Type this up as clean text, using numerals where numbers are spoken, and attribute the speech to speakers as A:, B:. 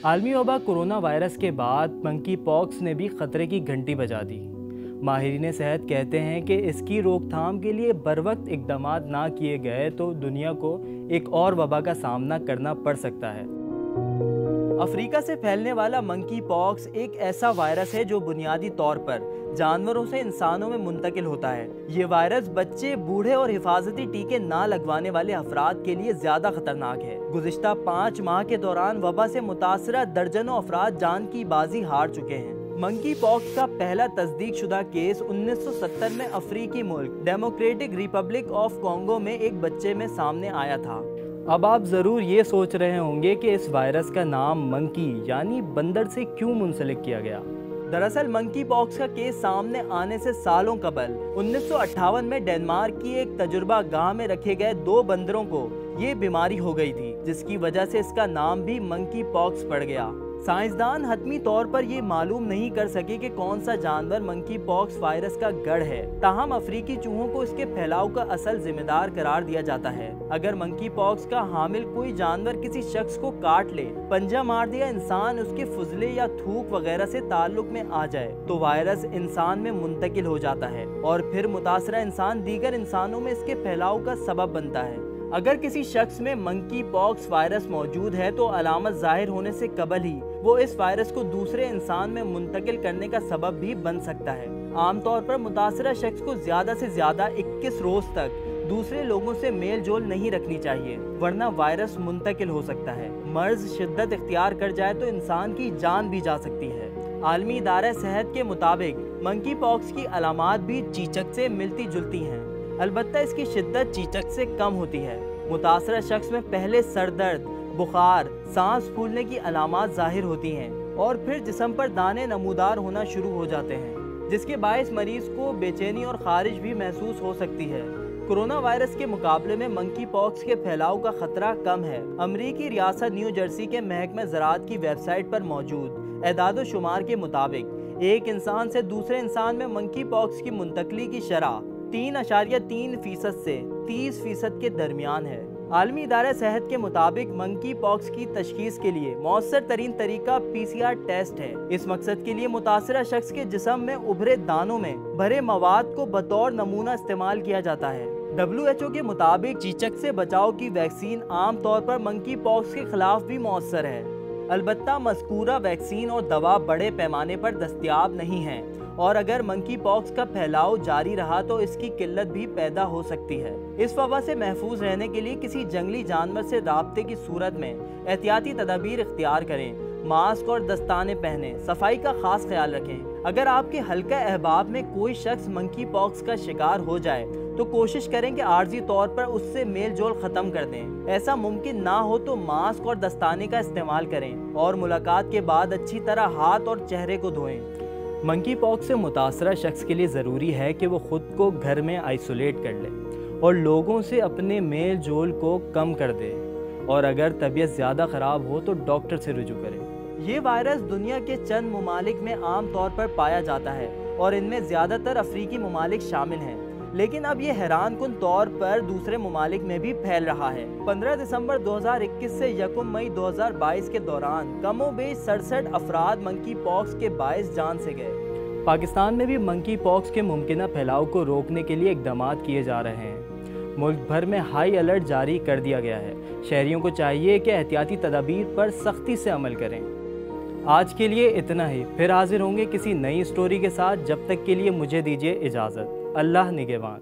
A: आलमी वबा corona virus के बाद मंकी पॉक्स ने भी खतरे की घंटी बजा दी। माहिरीन सेहत कहते हैं कि इसकी रोकथाम के लिए बरवक्त इकदाम ना किए गए तो दुनिया को एक और वबा का सामना करना पड़ सकता है। अफ्रीका से फैलने वाला मंकी पॉक्स एक ऐसा वायरस है जो बुनियादी तौर पर जानवरों से इंसानों में मुंतकिल होता है। ये वायरस बच्चे, बूढ़े और हिफाजती टीके ना लगवाने वाले अफराद के लिए ज्यादा खतरनाक है। गुज़िश्ता 5 माह के दौरान वबा से मुतासरा दर्जनों अफराद जान की बाजी हार चुके हैं। मंकी पॉक्स का पहला तस्दीक शुदा केस 1970 में अफ्रीकी मुल्क डेमोक्रेटिक रिपब्लिक ऑफ कॉन्गो में एक बच्चे में सामने आया था। अब आप ज़रूर ये सोच रहे होंगे कि इस वायरस का नाम मंकी यानी बंदर से क्यों मुंसलिक किया गया। दरअसल मंकी पॉक्स का केस सामने आने से सालों कबल 1958 में डेनमार्क की एक तजुर्बा गाह में रखे गए 2 बंदरों को ये बीमारी हो गई थी, जिसकी वजह से इसका नाम भी मंकी पॉक्स पड़ गया। साइंसदान हतमी तौर पर ये मालूम नहीं कर सके कि कौन सा जानवर मंकी पॉक्स वायरस का गढ़ है। ताहम अफ्रीकी चूहों को इसके फैलाव का असल जिम्मेदार करार दिया जाता है। अगर मंकी पॉक्स का हामिल कोई जानवर किसी शख्स को काट ले, पंजा मार दे या इंसान उसके फुजले या थूक वगैरह से ताल्लुक में आ जाए तो वायरस इंसान में मुंतकिल हो जाता है और फिर मुतासरा इंसान दीगर इंसानों में इसके फैलाव का सबब बनता है। अगर किसी शख्स में मंकी पॉक्स वायरस मौजूद है तो अलामत जाहिर होने से कबल ही वो इस वायरस को दूसरे इंसान में मुंतकिल करने का सबब भी बन सकता है। आमतौर पर मुतासरा शख्स को ज्यादा से ज्यादा 21 रोज तक दूसरे लोगों से मेल जोल नहीं रखनी चाहिए, वरना वायरस मुंतकिल हो सकता है। मर्ज शिद्दत इख्तियार कर जाए तो इंसान की जान भी जा सकती है। आलमी इदारा सेहत के मुताबिक मंकी पॉक्स की अलामात भी चीचक से मिलती जुलती हैं, अलबत्ता इसकी शिद्दत चीचक से कम होती है। मुतासरा शख्स में पहले सर दर्द, बुखार, सांस फूलने की अलामात जाहिर होती हैं और फिर जिस्म पर दाने नमूदार होना शुरू हो जाते हैं, जिसके बायस मरीज को बेचैनी और खारिश भी महसूस हो सकती है। कोरोना वायरस के मुकाबले में मंकी पॉक्स के फैलाव का खतरा कम है। अमरीकी रियासत न्यू जर्सी के महकमे ज़राअत की वेबसाइट पर मौजूद एदाद शुमार के मुताबिक एक इंसान से दूसरे इंसान में मंकी पॉक्स की मुंतकली की शरह 3.3% से 30% के दरमियान है। आलमी इदारा सेहत के मुताबिक मंकी पॉक्स की तशखीस के लिए मौसर तरीन तरीका PCR टेस्ट है। इस मकसद के लिए मुतासरा शख्स के जिस्म में उभरे दानों में भरे मवाद को बतौर नमूना इस्तेमाल किया जाता है। WHO के मुताबिक चीचक से बचाव की वैक्सीन आम तौर पर मंकी पॉक्स के खिलाफ भी मौसर है। अलबत्ता मज़कूरा वैक्सीन और दवा बड़े पैमाने पर दस्तयाब नहीं है और अगर मंकी पॉक्स का फैलाव जारी रहा तो इसकी किल्लत भी पैदा हो सकती है। इस वबा से महफूज रहने के लिए किसी जंगली जानवर से राब्ते की सूरत में एहतियाती तदाबीर इख्तियार करें, मास्क और दस्ताने पहने, सफाई का खास ख्याल रखें। अगर आपके हल्का अहबाब में कोई शख्स मंकी पॉक्स का शिकार हो जाए तो कोशिश करें कि आर्जी तौर पर उससे मेल जोल खत्म कर दें। ऐसा मुमकिन ना हो तो मास्क और दस्ताने का इस्तेमाल करें और मुलाकात के बाद अच्छी तरह हाथ और चेहरे को धोएं। मंकी पॉक्स से मुतासरा शख्स के लिए ज़रूरी है कि वो ख़ुद को घर में आइसोलेट कर ले और लोगों से अपने मेल जोल को कम कर दे और अगर तबीयत ज़्यादा ख़राब हो तो डॉक्टर से रुजू करें। ये वायरस दुनिया के चंद ममालिक में आम तौर पर पाया जाता है और इनमें ज़्यादातर अफ्रीकी ममालिक शामिल हैं, लेकिन अब ये हैरानकुन तौर पर दूसरे ममालिक में भी फैल रहा है। 15 दिसंबर 2021 से 1 मई 2022 के दौरान कमोबेश 67 अफराद मंकी पॉक्स के बायस जान से गए। पाकिस्तान में भी मंकी पॉक्स के मुमकिना फैलाव को रोकने के लिए इकदाम किए जा रहे हैं। मुल्क भर में हाई अलर्ट जारी कर दिया गया है। शहरियों को चाहिए कि एहतियाती तदाबीर पर सख्ती से अमल करें। आज के लिए इतना ही, फिर हाजिर होंगे किसी नई स्टोरी के साथ। जब तक के लिए मुझे दीजिए इजाज़त। अल्लाह निगहबान।